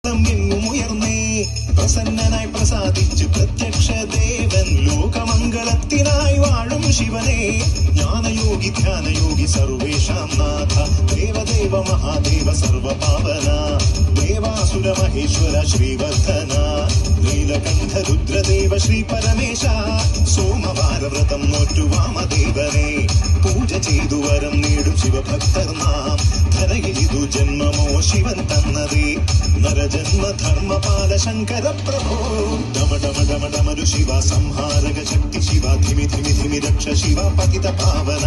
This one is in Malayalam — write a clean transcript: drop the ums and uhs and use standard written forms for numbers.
എങ്ങുമുയർന്നേ പ്രസന്നനായി പ്രസാദിച്ചു പ്രത്യക്ഷ ദേവൻ ലോകമംഗളത്തിനായി വാഴും ശിവനെ ജ്ഞാനയോഗി ധ്യാനയോഗി സർവേഷാം നാഥ ദേവദേവ മഹാദേവ സർവപാവന ദേവാസുര മഹേശ്വര ശ്രീവർദ്ധന നീലകണ്ഠ രുദ്രദേവ ശ്രീ പരമേശ സോമവാരവ്രതം നോറ്റു വാമദേവനെ പൂജ ചെയ്തു വരം നേടും ശിവഭക്തർ നാം ധനയിതു ജന്മമോ ശിവൻ തന്നതേ നരജന്മ ധർമ്മപാല ശങ്കര പ്രഭോ ഡമ ഡമ ഡമ ഡമരു ശിവ സംഹാരക ശക്തി ശിവ ധിമി ധിമി ധിമി രക്ഷ ശിവ പതിത പാവന